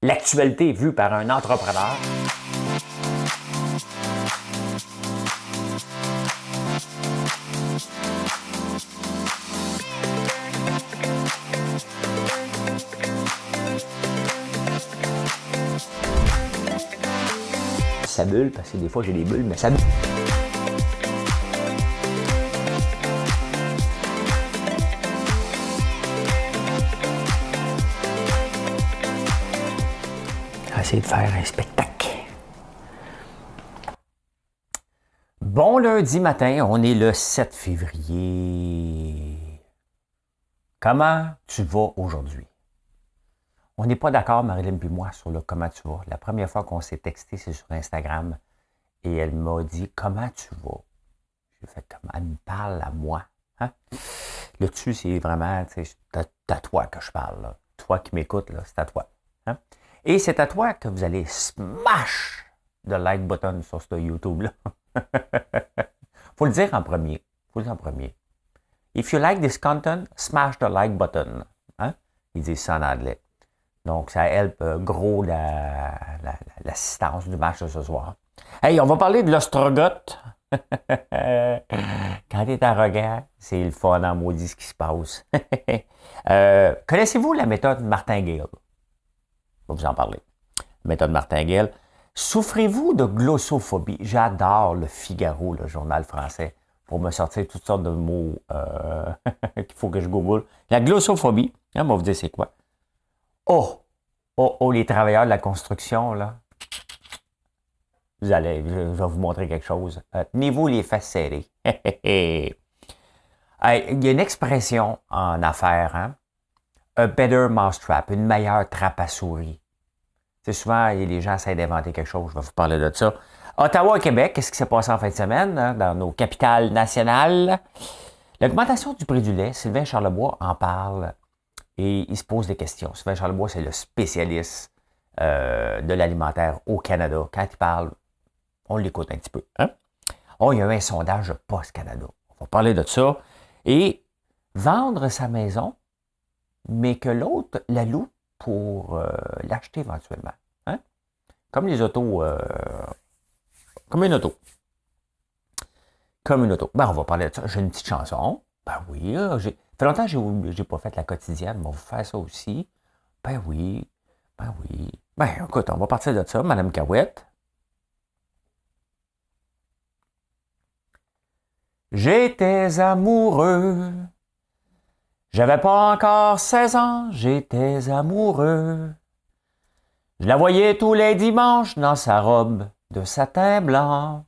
L'actualité vue par un entrepreneur. Ça bulle, parce que des fois j'ai des bulles, mais ça bulle. Essayer de faire un spectacle. Bon lundi matin, on est le 7 février. Comment tu vas aujourd'hui? On n'est pas d'accord, Marilyn et moi, sur le comment tu vas. La première fois qu'on s'est texté, c'est sur Instagram. Et elle m'a dit, comment tu vas? J'ai fait, comment elle me parle à moi? Hein? Le tu, c'est vraiment, c'est à toi que je parle. Là. Toi qui m'écoutes, là, c'est à toi. Hein? Et c'est à toi que vous allez smash le like button sur ce YouTube-là. Faut le dire en premier. Faut le dire en premier. If you like this content, smash the like button. Hein? Ils disent ça en anglais. Donc, ça help gros l'assistance du match de ce soir. Hey, on va parler de l'ostrogoth. Quand t'es arrogant, c'est le fun en maudit ce qui se passe. Connaissez-vous la méthode Martingale? Je vais vous en parler. Méthode Martingale. Souffrez-vous de glossophobie? J'adore le Figaro, le journal français, pour me sortir toutes sortes de mots qu'il faut que je google. La glossophobie, hein, on va vous dire c'est quoi? Oh, les travailleurs de la construction, là. Je vais vous montrer quelque chose. Tenez-vous les fesses serrées. Il y a une expression en affaires, hein? A better mousetrap, une meilleure trappe à souris. C'est souvent, les gens essaient d'inventer quelque chose, je vais vous parler de ça. Ottawa et Québec, qu'est-ce qui s'est passé en fin de semaine, hein, dans nos capitales nationales? L'augmentation du prix du lait, Sylvain Charlebois en parle et il se pose des questions. Sylvain Charlebois, c'est le spécialiste de l'alimentaire au Canada. Quand il parle, on l'écoute un petit peu. Hein? Oh, il y a eu un sondage de Post Canada. On va parler de ça. Et vendre sa maison, mais que l'autre la loue pour l'acheter éventuellement. Hein? Comme les autos. Comme une auto. Comme une auto. Ben, on va parler de ça. J'ai une petite chanson. Ben oui. Ça fait longtemps que je n'ai pas fait la quotidienne. On va vous faire ça aussi. Ben oui. Ben oui. Ben écoute, on va partir de ça. Madame Cahouette. J'étais amoureux. J'avais pas encore 16 ans, j'étais amoureux. Je la voyais tous les dimanches dans sa robe de satin blanc.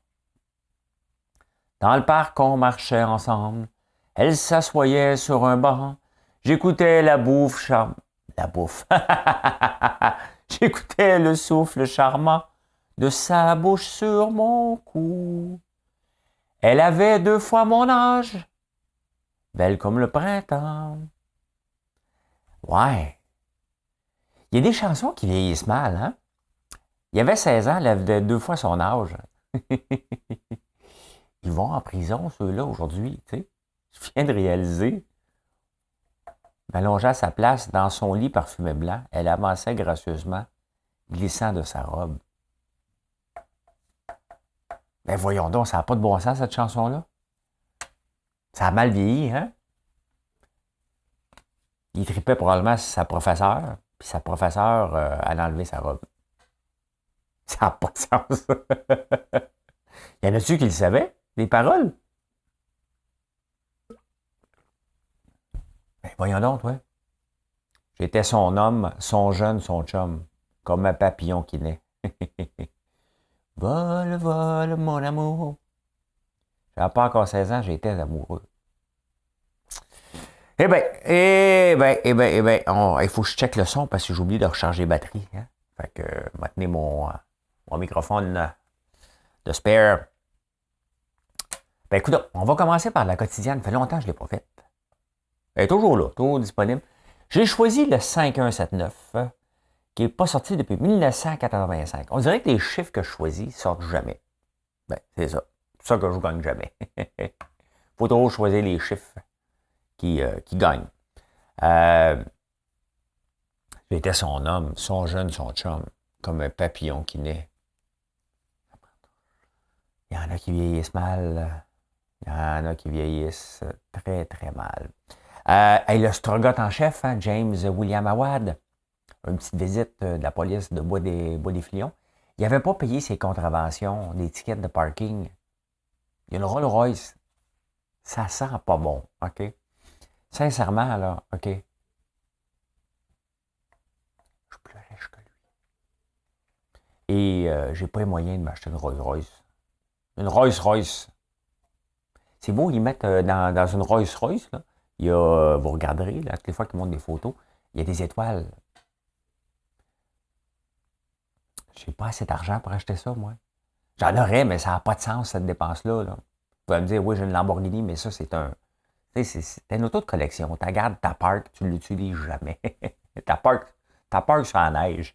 Dans le parc, on marchait ensemble. Elle s'assoyait sur un banc. J'écoutais la bouffe La bouffe. J'écoutais le souffle charmant de sa bouche sur mon cou. Elle avait 2 fois mon âge. Belle comme le printemps. Ouais. Il y a des chansons qui vieillissent mal, hein? Il avait 16 ans, elle avait 2 fois son âge. Ils vont en prison, ceux-là, aujourd'hui, tu sais. Je viens de réaliser. Allongée à sa place, dans son lit parfumé blanc, elle avançait gracieusement, glissant de sa robe. Ben voyons donc, ça n'a pas de bon sens, cette chanson-là. Ça a mal vieilli, hein? Il tripait probablement sur sa professeure, puis sa professeure, elle a enlevé sa robe. Ça n'a pas de sens. Il y en a-tu qui le savaient, les paroles? Ben voyons donc, ouais. J'étais son homme, son jeune, son chum, comme un papillon qui naît. Vole, vole, mon amour. J'avais pas encore 16 ans, j'étais amoureux. Il faut que je check le son parce que j'ai oublié de recharger la batterie. Hein? Fait que, maintenez mon microphone de spare. Ben, écoute, on va commencer par la quotidienne. Ça fait longtemps que je ne l'ai pas faite. Elle est toujours là, toujours disponible. J'ai choisi le 5179, qui n'est pas sorti depuis 1985. On dirait que les chiffres que je choisis sortent jamais. Ben, c'est ça. C'est ça que je gagne jamais. Faut toujours choisir les chiffres qui gagnent. J'étais son homme, son jeune, son chum, comme un papillon qui naît. Il y en a qui vieillissent mal. Il y en a qui vieillissent très, très mal. Et le Strogoth en chef, hein, James William Awad, une petite visite de la police de Bois-des-Filions. Il n'avait pas payé ses contraventions, des tickets de parking. Il y a une Rolls-Royce. Ça sent pas bon, OK? Sincèrement, là, OK? Je suis plus riche que lui. Et j'ai pas les moyens de m'acheter une Rolls-Royce. Une Rolls-Royce. C'est beau, ils mettent dans une Rolls-Royce, là, il y a, vous regarderez, là, toutes les fois qu'ils montrent des photos, il y a des étoiles. Je n'ai pas assez d'argent pour acheter ça, moi. J'en aurais, mais ça n'a pas de sens, cette dépense-là. Là. Vous pouvez me dire, oui, j'ai une Lamborghini, mais ça, c'est un. C'est une auto de collection. Tu gardes ta park, tu ne l'utilises jamais. ta park sur la neige.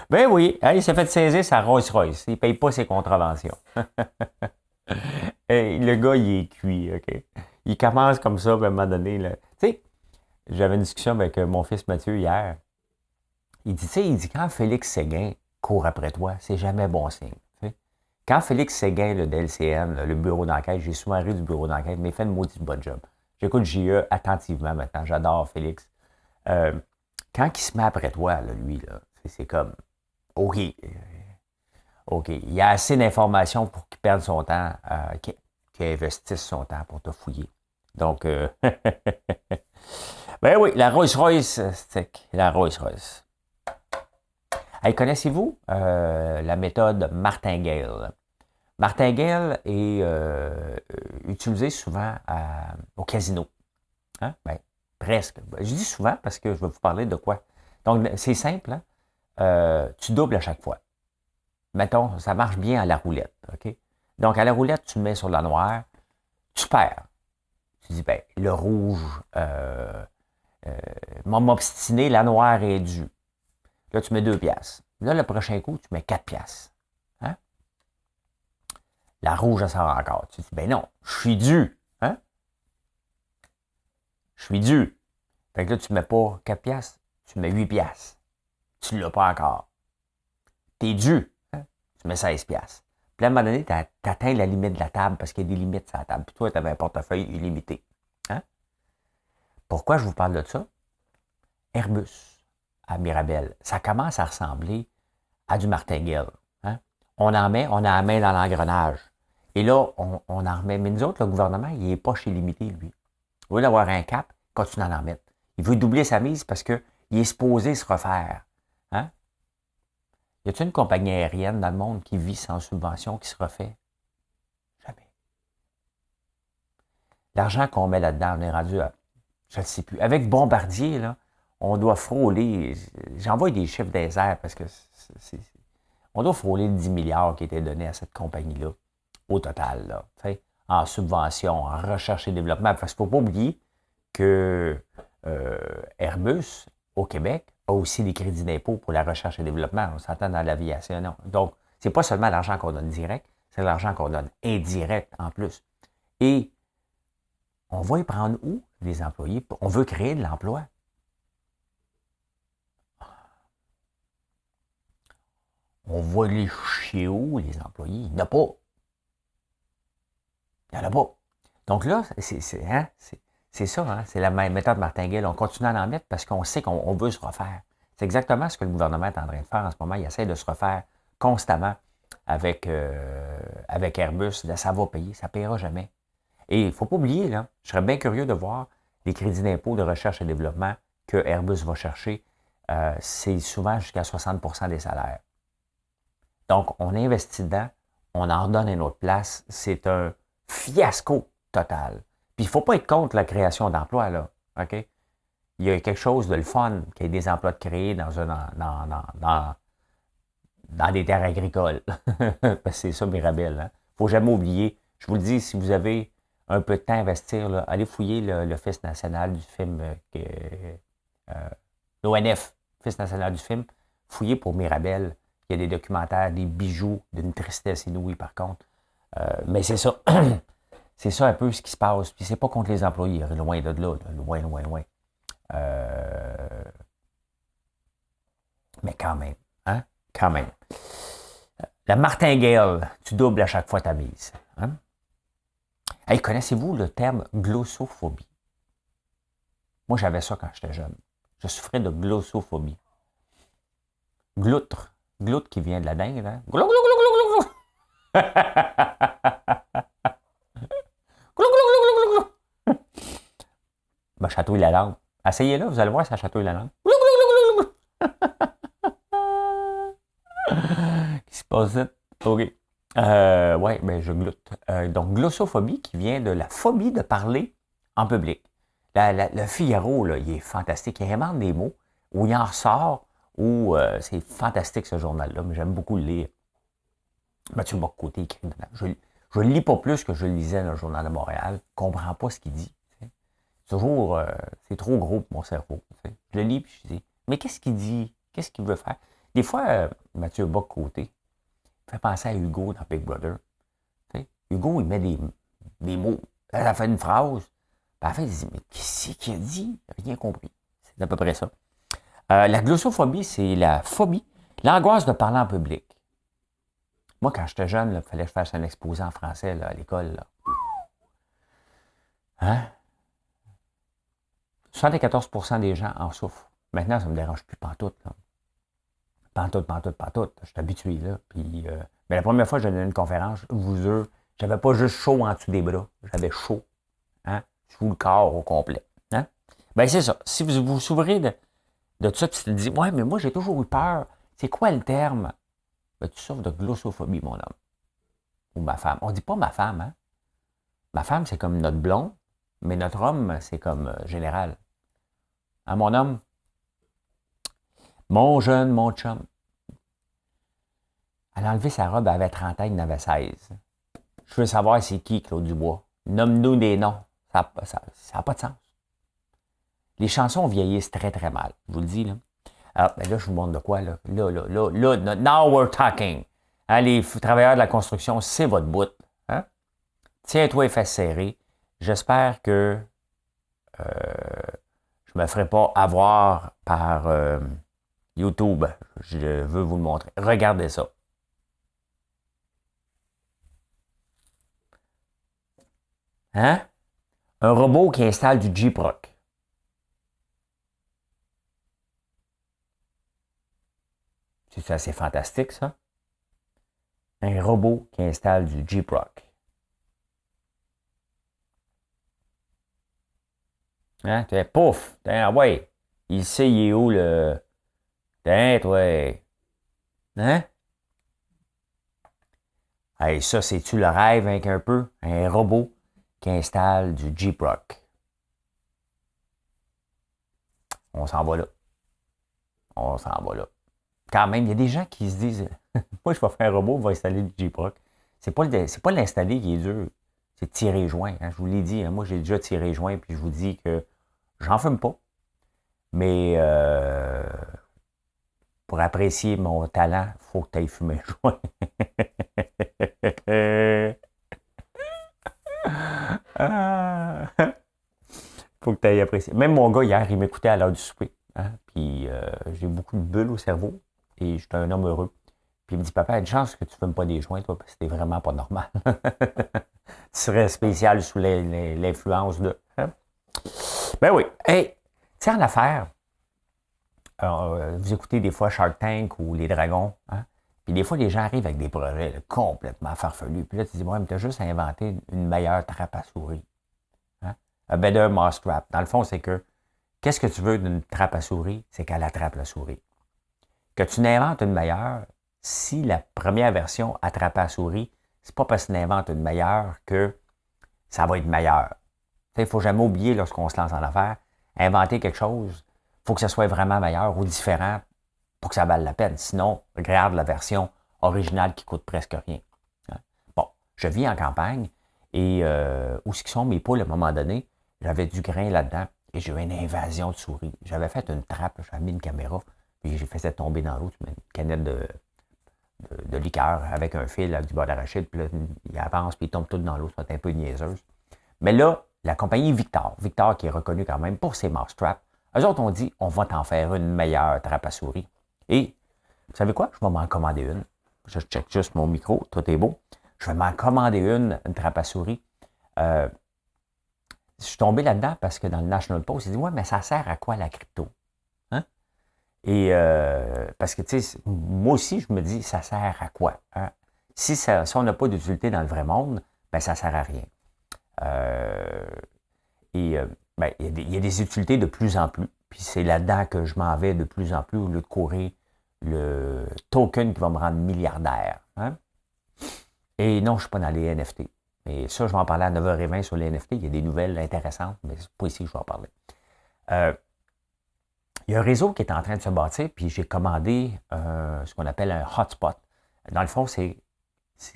Ben oui, hein, il s'est fait saisir sa Rolls-Royce. Il ne paye pas ses contraventions. Et le gars, il est cuit, OK? Il commence comme ça, à un moment donné. Tu sais, j'avais une discussion avec mon fils Mathieu hier. Il dit, tu sais, quand Félix Séguin court après toi, c'est jamais bon signe. T'sais. Quand Félix Séguin, le DLCN, le bureau d'enquête, j'ai souvent ri du bureau d'enquête, mais il fait une maudite bonne job. J'écoute JE attentivement maintenant, j'adore Félix. Quand il se met après toi, là, lui, là, c'est comme, OK, il y a assez d'informations pour qu'il perde son temps, qu'il investisse son temps pour te fouiller. Donc, ben oui, la Rolls-Royce, la Rolls-Royce. Hey, connaissez-vous la méthode martingale? Martingale est utilisée souvent au casino. Hein? Ben, presque. Je dis souvent parce que je vais vous parler de quoi. Donc, c'est simple. Hein? Tu doubles à chaque fois. Mettons, ça marche bien à la roulette. OK? Donc, à la roulette, tu mets sur la noire, tu perds. Tu dis, ben, le rouge m'a obstiné, la noire est due. Là, tu mets 2 piastres. Là, le prochain coup, tu mets 4 piastres. Hein? La rouge, elle sort encore. Tu dis, ben non, je suis dû. Hein? Je suis dû. Fait que là, tu mets pas 4 piastres, tu mets 8 piastres. Tu ne l'as pas encore. Tu es dû. Hein? Tu mets 16 piastres. Puis à un moment donné, tu atteins la limite de la table parce qu'il y a des limites sur la table. Puis toi, tu avais un portefeuille illimité. Hein? Pourquoi je vous parle de ça? Airbus à Mirabel. Ça commence à ressembler à du martingale. Hein? On en a la main dans l'engrenage. Et là, on en remet. Mais nous autres, le gouvernement, il n'est pas chez limité, lui. Au lieu d'avoir un cap, il continue à en mettre. Il veut doubler sa mise parce qu'il est supposé se refaire. Hein? Y a-t-il une compagnie aérienne dans le monde qui vit sans subvention, qui se refait? Jamais. L'argent qu'on met là-dedans, on est rendu à, je ne sais plus. Avec Bombardier, là, on doit frôler, j'envoie des chiffres des airs parce que on doit frôler 10 milliards qui étaient donnés à cette compagnie-là, au total, là, en subvention, en recherche et développement. Parce qu'il ne faut pas oublier que Airbus, au Québec, a aussi des crédits d'impôt pour la recherche et développement. On s'entend dans l'aviation, non. Donc, c'est pas seulement l'argent qu'on donne direct, c'est l'argent qu'on donne indirect en plus. Et on va y prendre où, les employés? On veut créer de l'emploi. On va les chier où, les employés? Il n'y en a pas. Il n'y en a pas. Donc là, c'est ça, hein? C'est la même méthode martingale. On continue à en mettre parce qu'on sait qu'on veut se refaire. C'est exactement ce que le gouvernement est en train de faire en ce moment. Il essaie de se refaire constamment avec Airbus. Là, ça va payer, ça ne payera jamais. Et il ne faut pas oublier, là, je serais bien curieux de voir les crédits d'impôt de recherche et développement que Airbus va chercher. C'est souvent jusqu'à 60% des salaires. Donc, on investit dedans, on en redonne une autre place. C'est un fiasco total. Puis, il ne faut pas être contre la création d'emplois, là. OK? Il y a quelque chose de le fun qu'il y ait des emplois de créer dans des terres agricoles. Parce que c'est ça, Mirabel. Il ne faut jamais oublier. Je vous le dis, si vous avez un peu de temps à investir, là, allez fouiller l'Office national du film, l'ONF, Office national du film. Fouillez pour Mirabel. Il y a des documentaires, des bijoux, d'une tristesse inouïe par contre. Mais c'est ça. C'est ça un peu ce qui se passe. Puis c'est pas contre les employés, loin de là, loin. Mais quand même, hein? Quand même. La martingale, tu doubles à chaque fois ta mise. Hein? Hey, connaissez-vous le terme glossophobie? Moi, j'avais ça quand j'étais jeune. Je souffrais de glossophobie. Gloutre. Gloutre qui vient de la dingue, hein? Glou, glou, glou, glou, glou, glou. Glou, glou, glou, glou, glou. Ben, chatouille la langue. Essayez-le, vous allez voir, ça chatouille la langue. Glou, glou, glou, glou, glou. Qu'est-ce qui se passe là? OK. Ouais, ben je gloute. Donc, glossophobie qui vient de la phobie de parler en public. Le Figaro, là, il est fantastique. Il invente des mots où il en ressort, où c'est fantastique ce journal-là, mais j'aime beaucoup le lire. Mathieu Bock-Côté écrit dedans. Je ne lis pas plus que je le lisais dans le Journal de Montréal. Je ne comprends pas ce qu'il dit. T'sais. Toujours, c'est trop gros pour mon cerveau. T'sais. Je le lis et je dis, mais qu'est-ce qu'il dit? Qu'est-ce qu'il veut faire? Des fois, Mathieu Bock-Côté fait penser à Hugo dans Big Brother. T'sais. Hugo, il met des mots. Elle a fait une phrase. Puis à la fin, il dit, mais qu'est-ce qu'il a dit? Rien compris. C'est à peu près ça. La glossophobie, c'est la phobie, l'angoisse de parler en public. Moi, quand j'étais jeune, il fallait que je fasse un exposé en français là, à l'école. Là. Hein? 74% des gens en souffrent. Maintenant, ça ne me dérange plus pantoute. Là. Pantoute. Je suis habitué. Là. Puis, mais la première fois que j'ai donné une conférence, je vous jure, j'avais pas juste chaud en dessous des bras. J'avais chaud. Hein? Sous le corps au complet. Hein? Ben, c'est ça. Si vous vous souvenez de tout ça, puis tu te dis, ouais, mais moi, j'ai toujours eu peur. C'est quoi le terme? Ben, tu souffres de glossophobie, mon homme. Ou ma femme. On dit pas ma femme, hein? Ma femme, c'est comme notre blond, mais notre homme, c'est comme général. Hein, mon homme? Mon jeune, mon chum. Elle a enlevé sa robe, elle avait 30 ans, il en avait 16. Je veux savoir c'est qui, Claude Dubois. Nomme-nous des noms. Ça n'a pas de sens. Les chansons vieillissent très, très mal. Je vous le dis, là. Ah, ben là, je vous montre de quoi, là. Là, now we're talking. Hein, les travailleurs de la construction, c'est votre bout. Hein? Tiens-toi les fesses serrées. J'espère que je ne me ferai pas avoir par YouTube. Je veux vous le montrer. Regardez ça. Hein? Un robot qui installe du J-Proc. C'est assez fantastique, ça. Un robot qui installe du J-Proc. Hein? Tu fais pouf! Ouais. Il sait, il est où le. Toi. Hein? Hey, ça, c'est-tu le rêve avec un peu? Un robot qui installe du J-Proc. On s'en va là. On s'en va là. Quand même, il y a des gens qui se disent moi, je vais faire un robot, il va installer du J-Proc. C'est pas l'installer qui est dur, c'est de tirer les joints. Hein. Je vous l'ai dit, hein, moi, j'ai déjà tiré les joints, puis je vous dis que j'en fume pas. Mais pour apprécier mon talent, il faut que tu ailles fumer un joint. Faut que tu ailles apprécier. Même mon gars, hier, il m'écoutait à l'heure du souper. Hein, puis j'ai beaucoup de bulles au cerveau et je suis un homme heureux. Puis il me dit, papa, il y a une chance que tu ne fumes pas des joints, toi, parce que c'était vraiment pas normal. Tu serais spécial sous l'influence de. Hein? Ben oui. Hey, tiens, en affaire, vous écoutez des fois Shark Tank ou Les Dragons, hein? Puis des fois, les gens arrivent avec des projets là, complètement farfelus. Puis là, tu dis, ouais, mais tu as juste inventé une meilleure trappe à souris. Hein? A better mousetrap. Dans le fond, c'est que, qu'est-ce que tu veux d'une trappe à souris? C'est qu'elle attrape la souris. Que tu n'inventes une meilleure, si la première version attrape la souris, c'est pas parce que tu n'inventes une meilleure que ça va être meilleur. Il ne faut jamais oublier, lorsqu'on se lance en affaires, inventer quelque chose, il faut que ça soit vraiment meilleur ou différent pour que ça vaille la peine. Sinon, regarde la version originale qui coûte presque rien. Bon, je vis en campagne et où sont mes poules à un moment donné, j'avais du grain là-dedans et j'ai eu une invasion de souris. J'avais fait une trappe, j'avais mis une caméra, puis j'ai fait ça tomber dans l'eau, une canette de liqueur avec un fil, avec du beurre d'arachide, puis là, il avance, puis il tombe tout dans l'eau, c'est un peu niaiseuse. Mais là, la compagnie Victor qui est reconnue quand même pour ses mousetraps, eux autres ont dit, on va t'en faire une meilleure trappe à souris. Et vous savez quoi? Je vais m'en commander une. Je check juste mon micro, tout est beau. Je vais m'en commander une trappe à souris. Je suis tombé là-dedans parce que dans le National Post, il dit ouais, mais ça sert à quoi la crypto? Hein? Et parce que, tu sais, moi aussi, je me dis, ça sert à quoi? Hein? Si on n'a pas d'utilité dans le vrai monde, ben ça ne sert à rien. Ben, il y a des utilités de plus en plus. Puis c'est là-dedans que je m'en vais de plus en plus au lieu de courir le token qui va me rendre milliardaire. Hein? Et non, je ne suis pas dans les NFT. Et ça, je vais en parler à 9h20 sur les NFT. Il y a des nouvelles intéressantes, mais c'est pas ici que je vais en parler. Il y a un réseau qui est en train de se bâtir, puis j'ai commandé ce qu'on appelle un hotspot. Dans le fond, c'est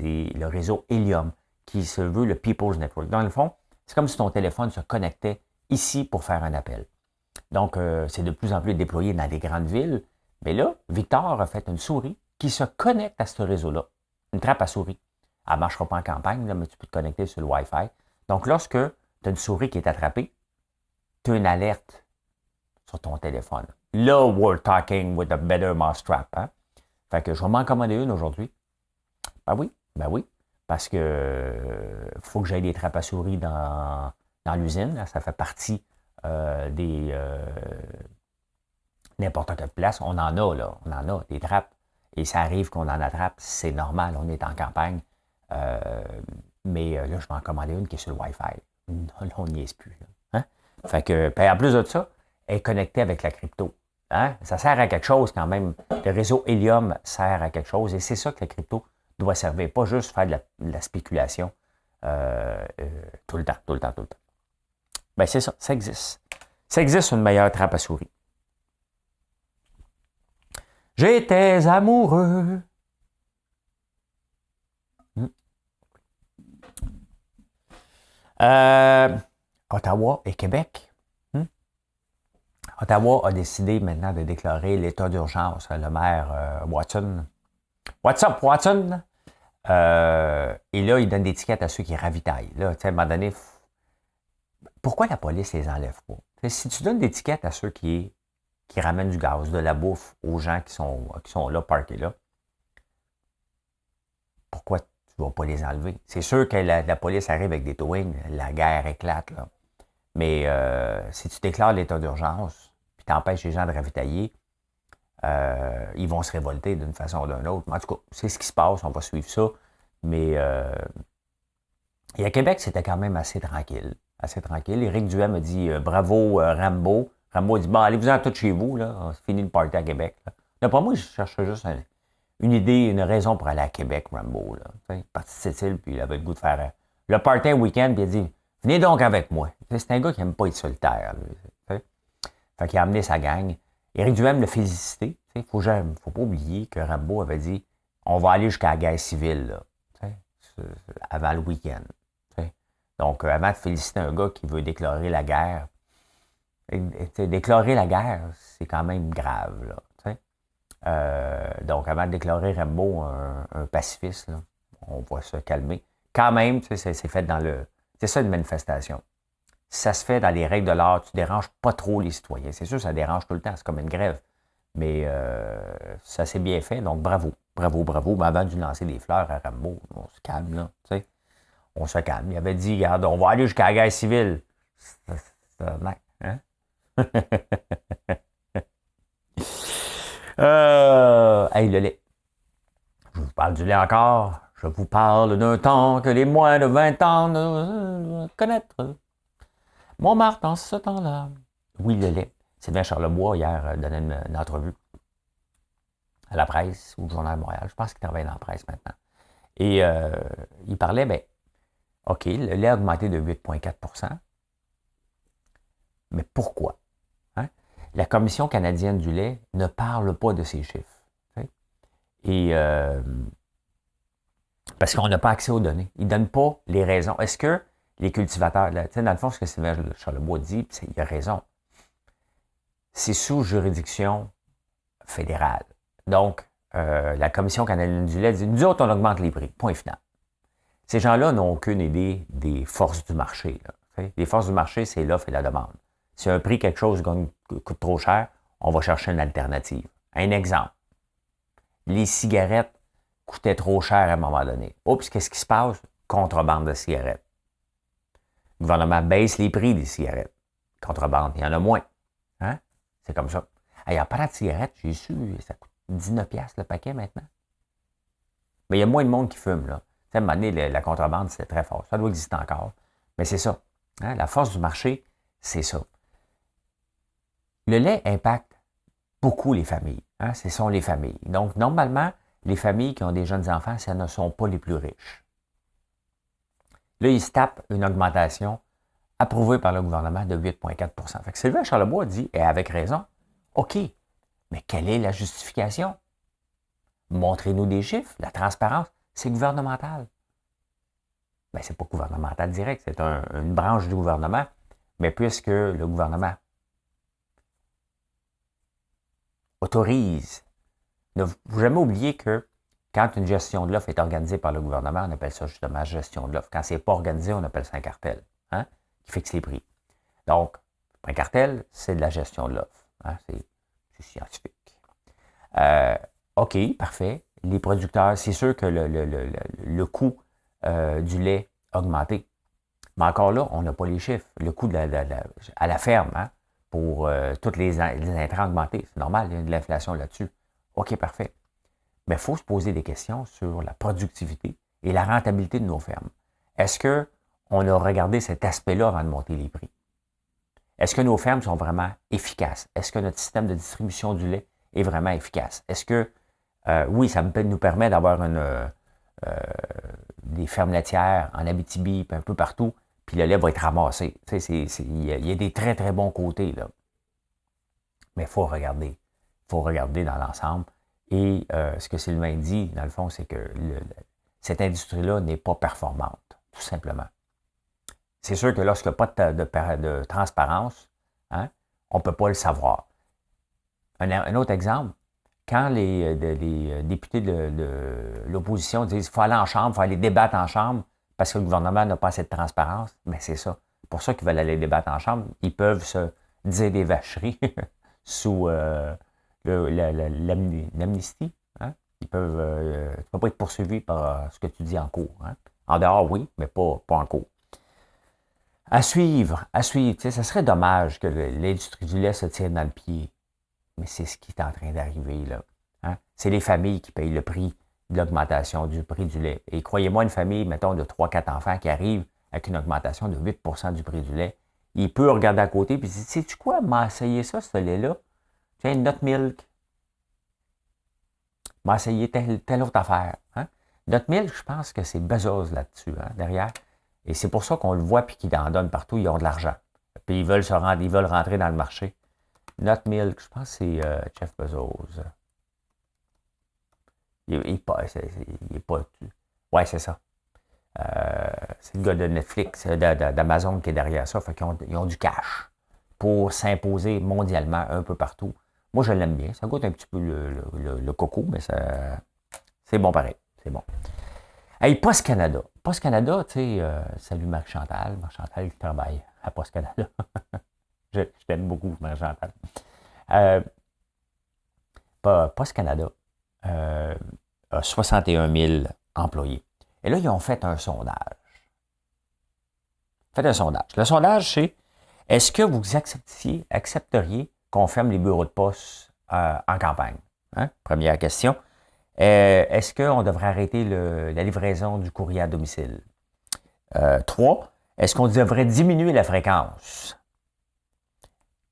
le réseau Helium qui se veut le People's Network. Dans le fond, c'est comme si ton téléphone se connectait ici pour faire un appel. Donc, c'est de plus en plus déployé dans les grandes villes. Mais là, Victor a fait une souris qui se connecte à ce réseau-là. Une trappe à souris. Elle ne marchera pas en campagne, là, mais tu peux te connecter sur le Wi-Fi. Donc, lorsque tu as une souris qui est attrapée, tu as une alerte sur ton téléphone. Là, we're talking with a better mousetrap. Hein? Fait que je vais m'en commander une aujourd'hui. Ben oui. Parce que faut que j'aille des trappes à souris dans l'usine. Là. Ça fait partie n'importe quelle place. On en a, là. On en a des trappes. Et ça arrive qu'on en attrape. C'est normal. On est en campagne. Mais là, je vais en commander une qui est sur le Wi-Fi. Là, on n'y est plus. Hein? Fait que, en plus de ça, elle est connectée avec la crypto. Hein? Ça sert à quelque chose quand même. Le réseau Helium sert à quelque chose. Et c'est ça que la crypto doit servir. Pas juste faire de la spéculation tout le temps. Ben c'est ça, ça existe. Ça existe une meilleure trappe à souris. J'étais amoureux. Ottawa et Québec. Ottawa a décidé maintenant de déclarer l'état d'urgence. Le maire Watson. What's up, Watson? Et là, il donne des tickets à ceux qui ravitaillent. Là, à un moment donné, pourquoi la police les enlève pas? T'sais, si tu donnes des tickets à ceux qui ramènent du gaz, de la bouffe aux gens qui sont là, parqués là, pourquoi tu ne vas pas les enlever? C'est sûr que la police arrive avec des towings, la guerre éclate. Là. Mais si tu déclares l'état d'urgence, puis tu empêches les gens de ravitailler, ils vont se révolter d'une façon ou d'une autre. Mais en tout cas, c'est ce qui se passe, on va suivre ça. Mais et à Québec, c'était quand même assez tranquille. Éric Duhem a dit bravo Rambo. Rambo a dit bon, allez-vous-en tous chez vous, là. C'est fini le party à Québec. D'après moi, je cherchais juste une idée, une raison pour aller à Québec, Rambo. Là. Il est parti de Sept-Îles, puis il avait le goût de faire le party un week-end, puis il a dit venez donc avec moi. C'est un gars qui n'aime pas être solitaire. Lui, fait qu'il a amené sa gang. Éric Duhem l'a félicité. Il ne faut pas oublier que Rambo avait dit on va aller jusqu'à la guerre civile là, avant le week-end. Donc, avant de féliciter un gars qui veut déclarer la guerre, déclarer la guerre, c'est quand même grave. Là, donc, avant de déclarer Rambo un pacifiste, là, on va se calmer. Quand même, c'est fait dans le... C'est ça une manifestation. Si ça se fait dans les règles de l'art, tu ne déranges pas trop les citoyens. C'est sûr, ça dérange tout le temps, c'est comme une grève. Mais ça s'est bien fait, donc bravo. Mais avant de lui lancer des fleurs à Rambo, on se calme, là, tu sais. On se calme. Il avait dit, regarde, on va aller jusqu'à la guerre civile. Hein? Hey, le lait. Je vous parle du lait encore. Je vous parle d'un temps que les moins de 20 ans ne connaître. Montmartre en ce temps-là. Oui, le lait. Sylvain Charlebois, hier, donnait une entrevue à la presse ou au Journal de Montréal. Je pense qu'il travaille dans la presse maintenant. Et il parlait, ben, OK, le lait a augmenté de 8,4 %. Mais pourquoi? Hein? La Commission canadienne du lait ne parle pas de ces chiffres. T'sais? Et parce qu'on n'a pas accès aux données. Ils ne donnent pas les raisons. Est-ce que les cultivateurs, là, dans le fond, ce que Sylvain Charlebois dit, il a raison. C'est sous juridiction fédérale. Donc, la Commission canadienne du lait dit, nous autres, on augmente les prix. Point final. Ces gens-là n'ont aucune idée des forces du marché. Là, les forces du marché, c'est l'offre et la demande. Si un prix, quelque chose coûte trop cher, on va chercher une alternative. Un exemple. Les cigarettes coûtaient trop cher à un moment donné. Oups, qu'est-ce qui se passe? Contrebande de cigarettes. Le gouvernement baisse les prix des cigarettes. Contrebande, il y en a moins. Hein? C'est comme ça. Hey, en parlant de cigarettes, j'ai su, ça coûte 19$ le paquet maintenant. Mais il y a moins de monde qui fume, là. Tu sais, à un moment donné, la contrebande, c'était très fort. Ça doit exister encore. Mais c'est ça. Hein? La force du marché, c'est ça. Le lait impacte beaucoup les familles. Hein? Ce sont les familles. Donc, normalement, les familles qui ont des jeunes enfants, ce ne sont pas les plus riches. Là, ils se tapent une augmentation approuvée par le gouvernement de 8,4 %. Fait que Sylvain Charlebois dit, et avec raison, OK, mais quelle est la justification? Montrez-nous des chiffres. La transparence, c'est gouvernemental. Bien, ce n'est pas gouvernemental direct, c'est une branche du gouvernement, mais puisque le gouvernement autorise, ne faut jamais oublier que quand une gestion de l'offre est organisée par le gouvernement, on appelle ça justement gestion de l'offre. Quand ce n'est pas organisé, on appelle ça un cartel, hein, qui fixe les prix. Donc, un cartel, c'est de la gestion de l'offre. Hein, c'est scientifique. OK, parfait. Les producteurs, c'est sûr que le coût du lait a augmenté. Mais encore là, on n'a pas les chiffres. Le coût à la ferme, hein, pour tous les intrants augmentés. C'est normal, il y a de l'inflation là-dessus. OK, parfait. Mais il faut se poser des questions sur la productivité et la rentabilité de nos fermes. Est-ce qu'on a regardé cet aspect-là avant de monter les prix? Est-ce que nos fermes sont vraiment efficaces? Est-ce que notre système de distribution du lait est vraiment efficace? Est-ce que, oui, ça nous permet d'avoir des fermes laitières en Abitibi, un peu partout, puis le lait va être ramassé. Il y a des très, très bons côtés, là. Mais il faut regarder. Il faut regarder dans l'ensemble. Et ce que Sylvain dit, dans le fond, c'est que cette industrie-là n'est pas performante, tout simplement. C'est sûr que lorsqu'il n'y a pas de transparence, hein, on ne peut pas le savoir. Un autre exemple, quand les députés de l'opposition disent qu'il faut aller en chambre, il faut aller débattre en chambre parce que le gouvernement n'a pas assez de transparence, mais c'est ça. Pour ça qu'ils veulent aller débattre en chambre, ils peuvent se dire des vacheries sous l'amnistie. Hein? Ils peuvent, tu ne peux pas être poursuivi par ce que tu dis en cours. Hein? En dehors, oui, mais pas en cours. À suivre. Tu sais, ça serait dommage que l'industrie du lait se tire dans le pied. Mais c'est ce qui est en train d'arriver, là. Hein? C'est les familles qui payent le prix de l'augmentation du prix du lait. Et croyez-moi, une famille, mettons, de 3-4 enfants qui arrive avec une augmentation de 8 % du prix du lait, il peut regarder à côté et dire, sais-tu quoi, m'a essayé ça, ce lait-là? Tiens, Nut Milk. M'a essayé telle autre affaire. Hein? Nut Milk, je pense que c'est Bezos là-dessus, hein, derrière. Et c'est pour ça qu'on le voit et qu'ils en donnent partout, ils ont de l'argent. Puis ils veulent rentrer dans le marché. Nut Milk, je pense que c'est Jeff Bezos. Il est pas. Ouais, c'est ça. C'est le gars de Netflix, d'Amazon qui est derrière ça. Fait qu'ils ont du cash pour s'imposer mondialement un peu partout. Moi, je l'aime bien. Ça goûte un petit peu le coco, mais c'est bon pareil. C'est bon. Hey, Post Canada. Post Canada, tu sais, salut Marie-Chantal. Marie-Chantal qui travaille à Post Canada. je t'aime beaucoup, Marie-Chantal. Post Canada a 61 000 employés. Et là, ils ont fait un sondage. Le sondage, c'est est-ce que vous accepteriez qu'on ferme les bureaux de poste en campagne? Hein? Première question. Est-ce qu'on devrait arrêter la livraison du courrier à domicile? 3. Est-ce qu'on devrait diminuer la fréquence?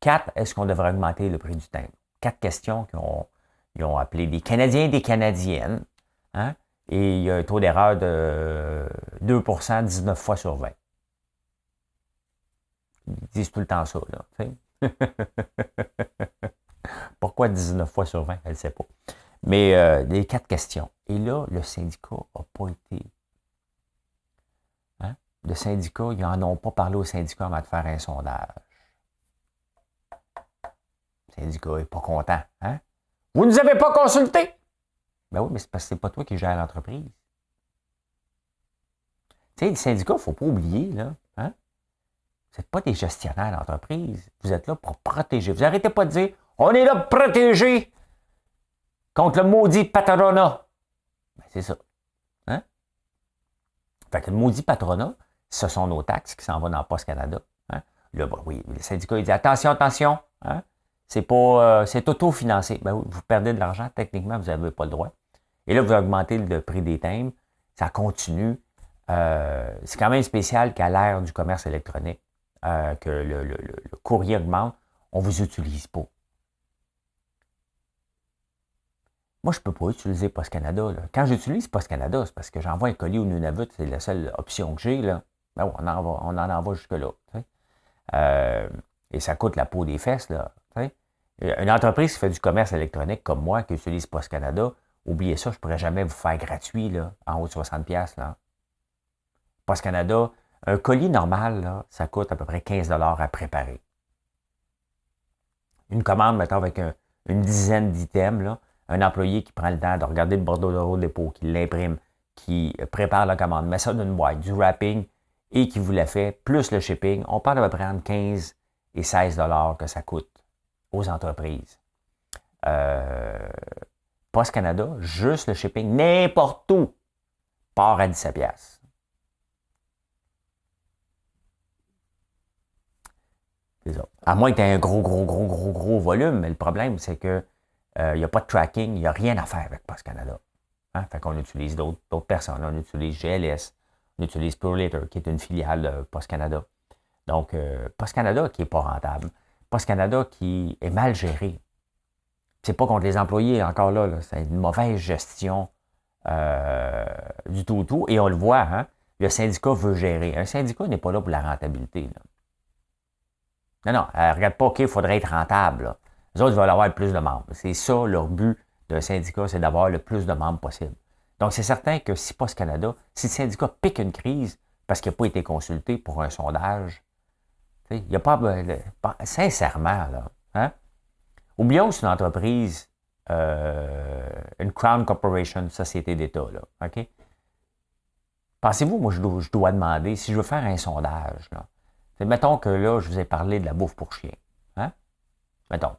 4. Est-ce qu'on devrait augmenter le prix du timbre? 4 questions qu'ils ont appelé des Canadiens et des Canadiennes. Hein? Et il y a un taux d'erreur de 2 % 19 fois sur 20. Ils disent tout le temps ça, là. Pourquoi 19 fois sur 20? Elle ne sait pas. Mais les 4 questions. Et là, le syndicat n'a pas été... Hein? Le syndicat, ils n'en ont pas parlé au syndicat avant de faire un sondage. Le syndicat n'est pas content. Hein? Vous ne nous avez pas consulté! Ben oui, mais c'est parce que ce n'est pas toi qui gères l'entreprise. Tu sais, le syndicat, il ne faut pas oublier, là. Hein? Vous n'êtes pas des gestionnaires d'entreprise. Vous êtes là pour protéger. Vous n'arrêtez pas de dire, on est là pour protéger contre le maudit patronat. Ben, c'est ça. Hein? Fait que le maudit patronat, ce sont nos taxes qui s'en vont dans Post Canada. Hein? Là, ben, oui, le syndicat, il dit attention, attention, hein? C'est pas, c'est auto-financé. Ben oui, vous perdez de l'argent, techniquement, vous n'avez pas le droit. Et là, vous augmentez le prix des timbres. Ça continue. C'est quand même spécial qu'à l'ère du commerce électronique, que le courrier augmente, on ne vous utilise pas. Moi, je ne peux pas utiliser Post Canada. Là. Quand j'utilise Post Canada, c'est parce que j'envoie un colis au Nunavut, c'est la seule option que j'ai. Là. Ben, on en envoie jusque-là. Et ça coûte la peau des fesses. Là, une entreprise qui fait du commerce électronique comme moi, qui utilise Post Canada, oubliez ça, je ne pourrais jamais vous faire gratuit là, en haut de 60$. Là. Post Canada, un colis normal, là, ça coûte à peu près 15$ à préparer. Une commande, mettons, avec une dizaine d'items, là, un employé qui prend le temps de regarder le bordereau dépôt, qui l'imprime, qui prépare la commande, met ça dans une boîte, du wrapping, et qui vous la fait, plus le shipping, on parle à peu près entre 15 et 16$ que ça coûte aux entreprises. Post Canada, juste le shipping, n'importe où, part à 17$. C'est ça. À moins que tu aies un gros volume, mais le problème, c'est que il n'y a pas de tracking, il n'y a rien à faire avec Post Canada. Hein? Fait qu'on utilise d'autres personnes. On utilise GLS, on utilise ProLater, qui est une filiale de Post Canada. Donc, Post Canada qui n'est pas rentable. Post Canada qui est mal géré. C'est pas contre les employés, encore là c'est une mauvaise gestion du tout. Et on le voit, hein? Le syndicat veut gérer. Un syndicat n'est pas là pour la rentabilité. Là. Non, regarde pas, OK, il faudrait être rentable. Là. Les autres veulent avoir le plus de membres. C'est ça leur but d'un syndicat, c'est d'avoir le plus de membres possible. Donc, c'est certain que si Post Canada, si le syndicat pique une crise parce qu'il n'a pas été consulté pour un sondage, il n'y a pas... sincèrement, là, hein? Oublions que c'est une entreprise, une Crown Corporation, une société d'État, là, OK? Pensez-vous, moi, je dois demander, si je veux faire un sondage, là, mettons que là, je vous ai parlé de la bouffe pour chien. Hein? Mettons.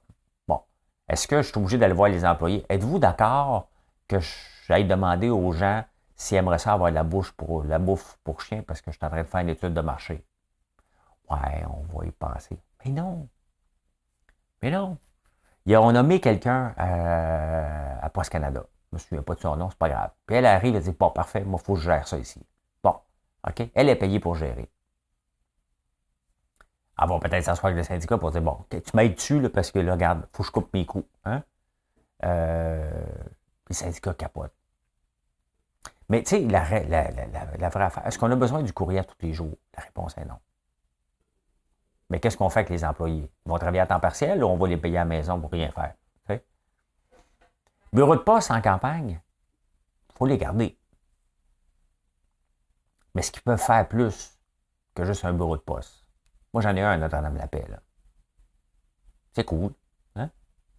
Bon. Est-ce que je suis obligé d'aller voir les employés? Êtes-vous d'accord que j'aille demander aux gens s'ils aimeraient ça avoir de la bouffe pour chien parce que je suis en train de faire une étude de marché? Ouais, on va y penser. Mais non. On a nommé quelqu'un à Post Canada. Je ne me souviens pas de son nom, c'est pas grave. Puis elle arrive et dit, bon, parfait, moi, il faut que je gère ça ici. Bon, OK? Elle est payée pour gérer. Elle va peut-être s'asseoir avec le syndicat pour dire, bon, tu m'aides dessus, là, parce que là, regarde, il faut que je coupe mes coûts. Hein? Le syndicat capote. Mais tu sais, la vraie affaire, est-ce qu'on a besoin du courrier tous les jours? La réponse est non. Mais qu'est-ce qu'on fait avec les employés? Ils vont travailler à temps partiel ou on va les payer à la maison pour rien faire? T'sais? Bureau de poste en campagne, il faut les garder. Mais est-ce qu'ils peuvent faire plus que juste un bureau de poste? Moi, j'en ai un à Notre-Dame-la-Paix. C'est cool. Hein?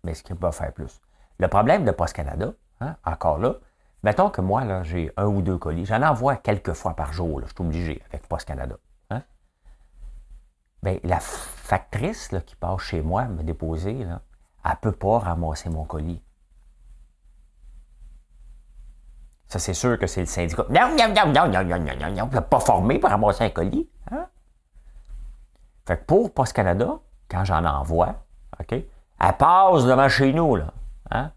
Mais est-ce qu'ils peuvent faire plus? Le problème de Post Canada, hein, encore là, mettons que moi, là, j'ai 1 ou 2 colis. J'en envoie quelques fois par jour. Là, je suis obligé avec Post Canada. Hein? Bien, la factrice là, qui passe chez moi me déposer, là, elle ne peut pas ramasser mon colis. Ça, c'est sûr que c'est le syndicat. Non, pas formé pour ramasser un colis. Hein? Fait que pour Post Canada, quand j'en envoie, OK, elle passe devant chez nous, là. Hein?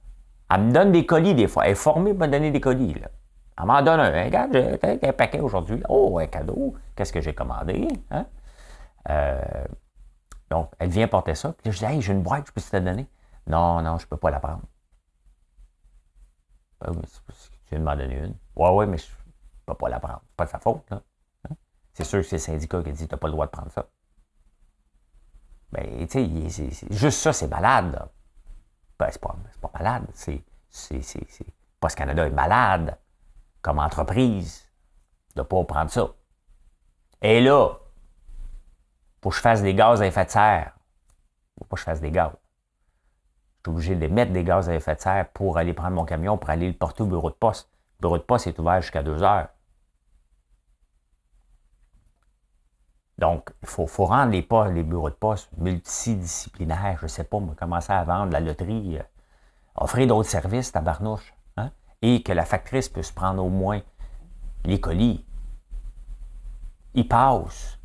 Elle me donne des colis des fois. Elle est formée pour me donner des colis, là. Elle m'en donne un. Regarde, j'ai un paquet aujourd'hui. Oh, un cadeau. Qu'est-ce que j'ai commandé? Hein? Donc, elle vient porter ça. Puis je dis, hey, j'ai une boîte, je peux te la donner? Non, je ne peux pas la prendre. Ben, mais tu viens de m'en donner une. Ouais, mais je ne peux pas la prendre. C'est pas de sa faute, là. Hein? C'est sûr que c'est le syndicat qui dit, tu n'as pas le droit de prendre ça. Ben, tu sais, juste ça, c'est malade, là. Ben, c'est pas malade. Post Canada est malade comme entreprise de ne pas prendre ça. Et là, faut que je fasse des gaz à effet de serre. Faut pas que je fasse des gaz. Je suis obligé de mettre des gaz à effet de serre pour aller prendre mon camion, pour aller le porter au bureau de poste. Le bureau de poste est ouvert jusqu'à 2h. Donc, il faut rendre les bureaux de poste multidisciplinaires. Je ne sais pas, moi, commencer à vendre la loterie. Offrir d'autres services, tabarnouche. Hein? Et que la factrice puisse prendre au moins les colis. Il passe.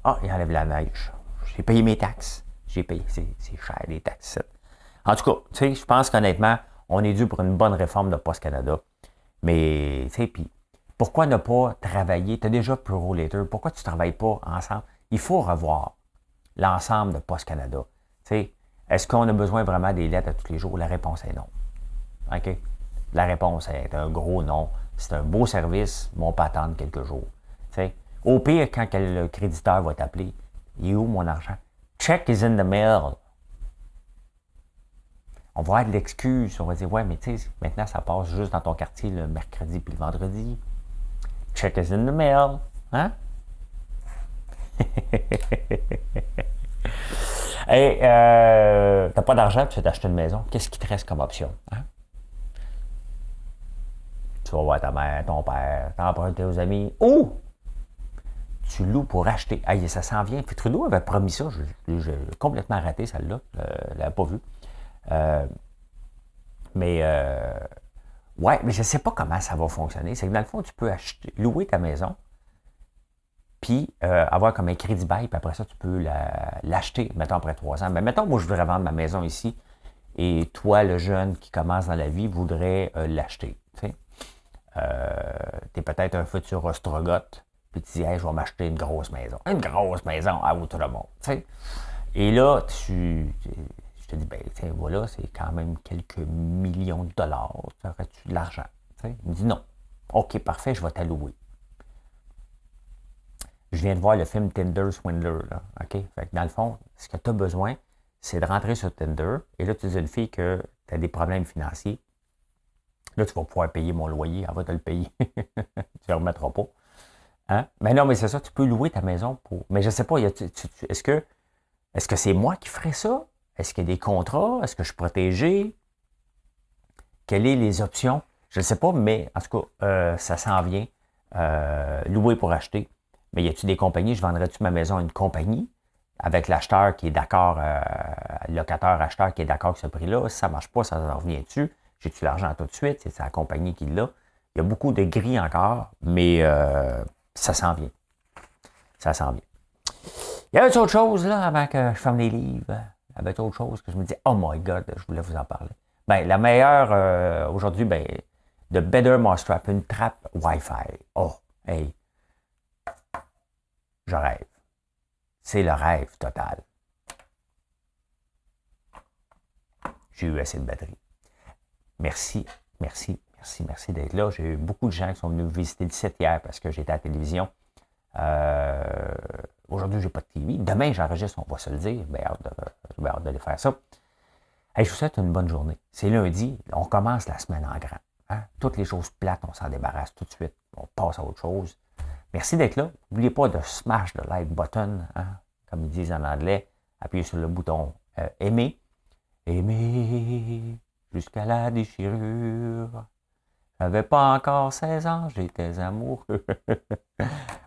Ah, il enlève la neige. J'ai payé mes taxes. J'ai payé. C'est cher, les taxes. En tout cas, tu sais, je pense qu'honnêtement, on est dû pour une bonne réforme de Post Canada. Mais, tu sais, puis, pourquoi ne pas travailler? Tu as déjà Purolator. Pourquoi tu ne travailles pas ensemble? Il faut revoir l'ensemble de Post Canada. Tu sais, est-ce qu'on a besoin vraiment des lettres à tous les jours? La réponse est non. OK? La réponse est un gros non. C'est un beau service, mais on peut attendre quelques jours. Tu sais, au pire, quand le créditeur va t'appeler, il est où mon argent? Check is in the mail. On va avoir de l'excuse. On va dire, ouais, mais tu sais, maintenant, ça passe juste dans ton quartier le mercredi puis le vendredi. Check is in the mail. Hein? Hey, t'as pas d'argent, tu veux t'acheter une maison. Qu'est-ce qui te reste comme option? Hein? Tu vas voir ta mère, ton père, t'emprunter aux amis. Ou tu loues pour acheter. Hey, ça s'en vient. Puis Trudeau avait promis ça. J'ai complètement raté celle-là. Je l'avais pas vue. Ouais, mais je ne sais pas comment ça va fonctionner. C'est que dans le fond, tu peux louer ta maison, puis avoir comme un crédit bail, puis après ça, tu peux l'acheter, mettons, après 3 ans. Mais mettons, moi, je voudrais vendre ma maison ici, et toi, le jeune qui commence dans la vie, voudrais l'acheter. Tu es peut-être un futur ostrogoth, puis tu dis, hey, je vais m'acheter une grosse maison. Une grosse maison à Outremont. T'sais. Et là, je te dis, ben, tiens, voilà, c'est quand même quelques millions de dollars. Aurais-tu de l'argent? T'sais. Il me dit non. OK, parfait, je vais t'allouer. Je viens de voir le film Tinder Swindler. Là, OK? Fait que dans le fond, ce que tu as besoin, c'est de rentrer sur Tinder. Et là, tu dis à une fille que tu as des problèmes financiers. Là, tu vas pouvoir payer mon loyer. Elle va te le payer. Tu ne remettras pas. Hein? Mais non, mais c'est ça, tu peux louer ta maison pour. Mais je ne sais pas, est-ce que c'est moi qui ferais ça? Est-ce qu'il y a des contrats? Est-ce que je suis protégé? Quelles sont les options? Je ne sais pas, mais en tout cas, ça s'en vient. Louer pour acheter. Mais y a-t-il des compagnies? Je vendrais-tu ma maison à une compagnie avec l'acheteur qui est d'accord, locataire-acheteur qui est d'accord avec ce prix-là? Si ça ne marche pas, ça en revient-tu? J'ai-tu l'argent tout de suite? C'est la compagnie qui l'a. Il y a beaucoup de gris encore, mais ça s'en vient. Ça s'en vient. Il y avait autre chose là avant que je ferme les livres. Il y avait autre chose que je me dis, oh my God, je voulais vous en parler. Ben, la meilleure aujourd'hui, ben, de Better Mousetrap, une trappe Wi-Fi. Oh, hey, je rêve. C'est le rêve total. J'ai eu assez de batterie. Merci d'être là. J'ai eu beaucoup de gens qui sont venus me visiter le site hier parce que j'étais à la télévision. Aujourd'hui, j'ai pas de TV. Demain, j'enregistre, on va se le dire. J'ai hâte d'aller faire ça. Hey, je vous souhaite une bonne journée. C'est lundi. On commence la semaine en grand. Hein? Toutes les choses plates, on s'en débarrasse tout de suite. On passe à autre chose. Merci d'être là. N'oubliez pas de smash the like button, hein? Comme ils disent en anglais. Appuyez sur le bouton aimer. Aimer jusqu'à la déchirure. J'avais pas encore 16 ans, j'étais amoureux.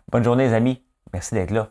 Bonne journée les amis. Merci d'être là.